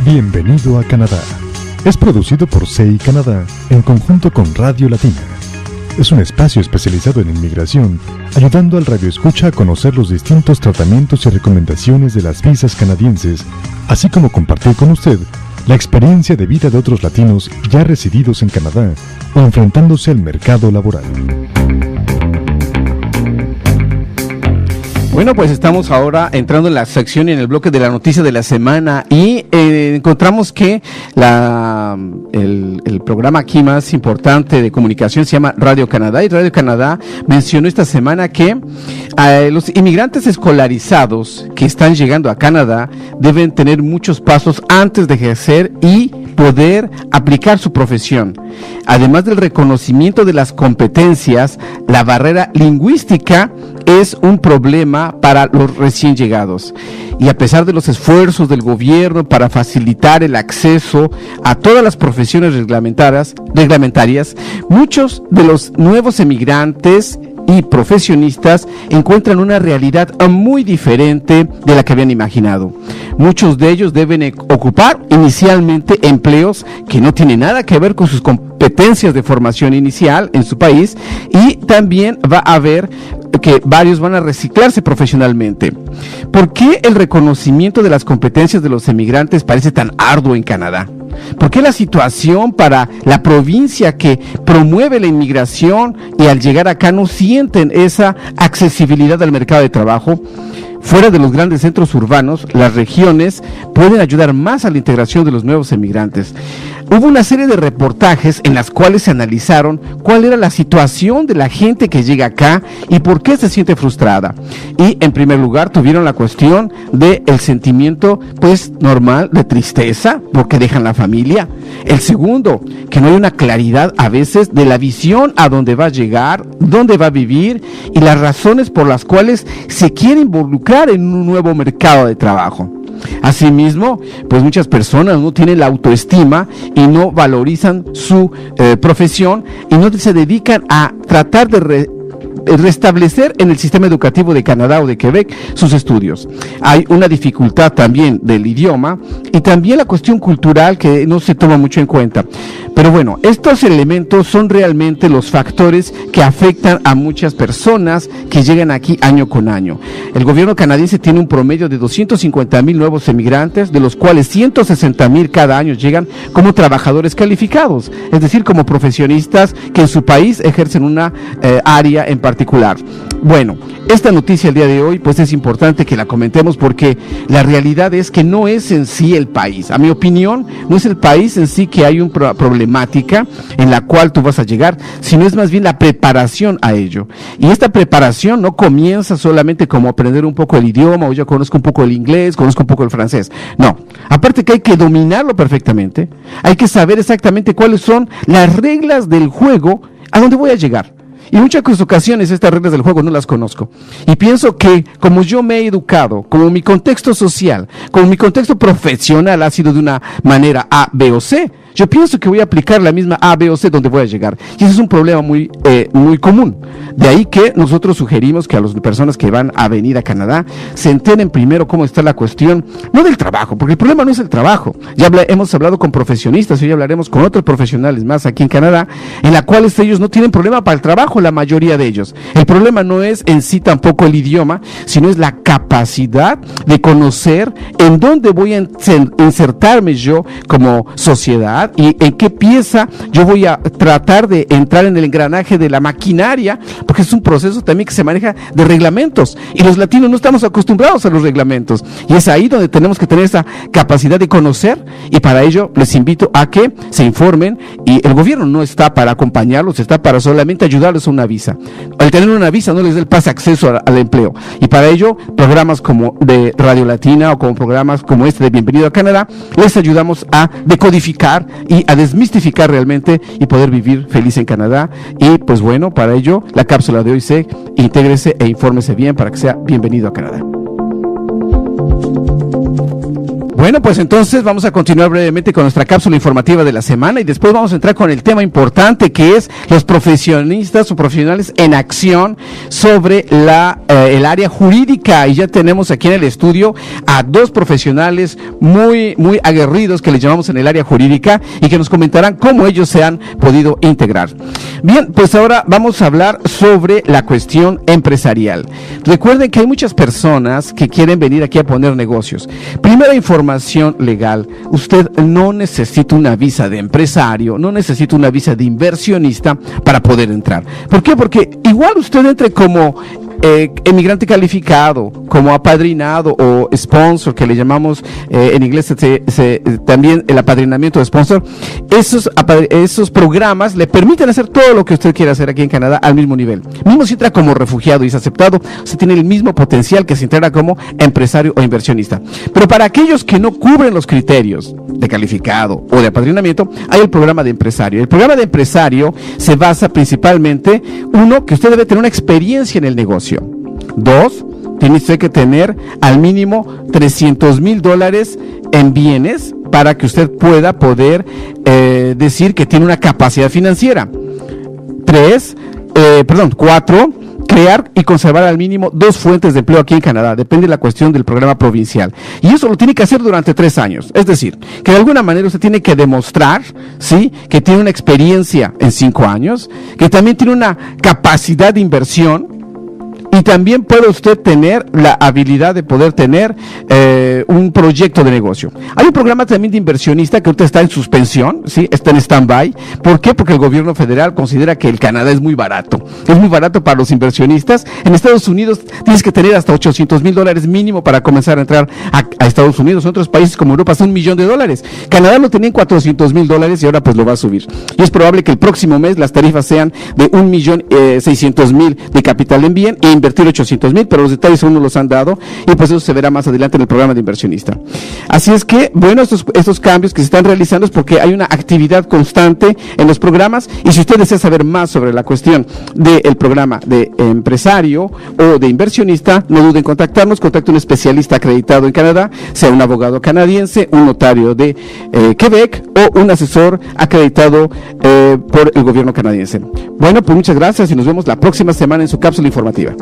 Bienvenido a Canadá. Es producido por CI Canadá en conjunto con Radio Latina. Es un espacio especializado en inmigración, ayudando al radioescucha a conocer los distintos tratamientos y recomendaciones de las visas canadienses, así como compartir con usted la experiencia de vida de otros latinos ya resididos en Canadá o enfrentándose al mercado laboral. Bueno, pues estamos ahora entrando en la sección y en el bloque de la noticia de la semana y encontramos que el programa aquí más importante de comunicación se llama Radio Canadá, y Radio Canadá mencionó esta semana que los inmigrantes escolarizados que están llegando a Canadá deben tener muchos pasos antes de ejercer y poder aplicar su profesión. Además del reconocimiento de las competencias, la barrera lingüística es un problema para los recién llegados. Y a pesar de los esfuerzos del gobierno para facilitar el acceso a todas las profesiones reglamentarias, muchos de los nuevos emigrantes y profesionistas encuentran una realidad muy diferente de la que habían imaginado. Muchos de ellos deben ocupar inicialmente empleos que no tienen nada que ver con sus competencias de formación inicial en su país, y también va a haber que varios van a reciclarse profesionalmente. ¿Por qué el reconocimiento de las competencias de los emigrantes parece tan arduo en Canadá? ¿Por qué la situación para la provincia que promueve la inmigración y al llegar acá no sienten esa accesibilidad al mercado de trabajo? Fuera de los grandes centros urbanos, las regiones pueden ayudar más a la integración de los nuevos emigrantes. Hubo una serie de reportajes en las cuales se analizaron cuál era la situación de la gente que llega acá y por qué se siente frustrada. Y en primer lugar tuvieron la cuestión del sentimiento pues normal de tristeza porque dejan la familia. El segundo, que no hay una claridad a veces de la visión a dónde va a llegar, dónde va a vivir y las razones por las cuales se quiere involucrar en un nuevo mercado de trabajo. Asimismo, pues muchas personas no tienen la autoestima y no valorizan su profesión y no se dedican a tratar de restablecer en el sistema educativo de Canadá o de Quebec sus estudios. Hay una dificultad también del idioma y también la cuestión cultural que no se toma mucho en cuenta. Pero bueno, estos elementos son realmente los factores que afectan a muchas personas que llegan aquí año con año. El gobierno canadiense tiene un promedio de 250,000 nuevos emigrantes, de los cuales 160,000 cada año llegan como trabajadores calificados, es decir, como profesionistas que en su país ejercen una área en particular. Bueno, esta noticia el día de hoy pues es importante que la comentemos porque la realidad es que no es en sí el país. A mi opinión, no es el país en sí que hay una problemática en la cual tú vas a llegar, sino es más bien la preparación a ello. Y esta preparación no comienza solamente como aprender un poco el idioma, o yo conozco un poco el inglés, conozco un poco el francés. No, aparte que hay que dominarlo perfectamente, hay que saber exactamente cuáles son las reglas del juego a dónde voy a llegar. Y en muchas ocasiones estas reglas del juego no las conozco. Y pienso que como yo me he educado, como mi contexto social, como mi contexto profesional ha sido de una manera A, B o C, yo pienso que voy a aplicar la misma A, B o C donde voy a llegar. Y ese es un problema muy común. De ahí que nosotros sugerimos que a las personas que van a venir a Canadá se enteren primero cómo está la cuestión, no del trabajo, porque el problema no es el trabajo. Ya hemos hablado con profesionistas, hoy hablaremos con otros profesionales más aquí en Canadá, en la cuales ellos no tienen problema para el trabajo, la mayoría de ellos. El problema no es en sí tampoco el idioma, sino es la capacidad de conocer en dónde voy a insertarme yo como sociedad y en qué pieza yo voy a tratar de entrar en el engranaje de la maquinaria, porque es un proceso también que se maneja de reglamentos y los latinos no estamos acostumbrados a los reglamentos y es ahí donde tenemos que tener esa capacidad de conocer, y para ello les invito a que se informen, y el gobierno no está para acompañarlos, está para solamente ayudarles a una visa. Al tener una visa no les da el pase acceso al empleo, y para ello programas como de Radio Latina o como programas como este de Bienvenido a Canadá les ayudamos a decodificar y a desmistificar realmente y poder vivir feliz en Canadá. Y pues bueno, para ello la cápsula de hoy se intégrese e infórmese bien para que sea bienvenido a Canadá. Bueno, pues entonces vamos a continuar brevemente con nuestra cápsula informativa de la semana y después vamos a entrar con el tema importante que es los profesionistas o profesionales en acción sobre el área jurídica. Y ya tenemos aquí en el estudio a dos profesionales muy aguerridos que les llamamos en el área jurídica y que nos comentarán cómo ellos se han podido integrar. Bien, pues ahora vamos a hablar sobre la cuestión empresarial. Recuerden que hay muchas personas que quieren venir aquí a poner negocios. Primera información legal: usted no necesita una visa de empresario, no necesita una visa de inversionista para poder entrar. ¿Por qué? Porque igual usted entre como emigrante calificado, como apadrinado o sponsor, que le llamamos en inglés también el apadrinamiento de sponsor. Esos programas le permiten hacer todo lo que usted quiera hacer aquí en Canadá al mismo nivel. Mismo si entra como refugiado y es aceptado, se tiene el mismo potencial que si entrara como empresario o inversionista. Pero para aquellos que no cubren los criterios de calificado o de apadrinamiento, hay el programa de empresario. El programa de empresario se basa principalmente, uno, que usted debe tener una experiencia en el negocio. Dos, tiene usted que tener al mínimo $300,000 en bienes para que usted pueda poder decir que tiene una capacidad financiera. Cuatro, crear y conservar al mínimo 2 fuentes de empleo aquí en Canadá. Depende de la cuestión del programa provincial. Y eso lo tiene que hacer durante 3 años. Es decir, que de alguna manera usted tiene que demostrar, ¿sí?, que tiene una experiencia en 5 años, que también tiene una capacidad de inversión. Y también puede usted tener la habilidad de poder tener un proyecto de negocio. Hay un programa también de inversionista que ahorita está en suspensión, ¿sí? Está en stand-by. ¿Por qué? Porque el gobierno federal considera que el Canadá es muy barato. Es muy barato para los inversionistas. En Estados Unidos tienes que tener hasta $800,000 mínimo para comenzar a entrar a Estados Unidos. En otros países como Europa son $1,000,000. Canadá lo tenía en $400,000 y ahora pues lo va a subir. Y es probable que el próximo mes las tarifas sean de $1,600,000 de capital en bien e invertir $800,000, pero los detalles aún no los han dado y pues eso se verá más adelante en el programa de inversionista. Así es que, bueno, estos cambios que se están realizando es porque hay una actividad constante en los programas, y si usted desea saber más sobre la cuestión del programa de empresario o de inversionista, no duden en contactarnos. Contacte a un especialista acreditado en Canadá, sea un abogado canadiense, un notario de Quebec o un asesor acreditado por el gobierno canadiense. Bueno, pues muchas gracias y nos vemos la próxima semana en su cápsula informativa.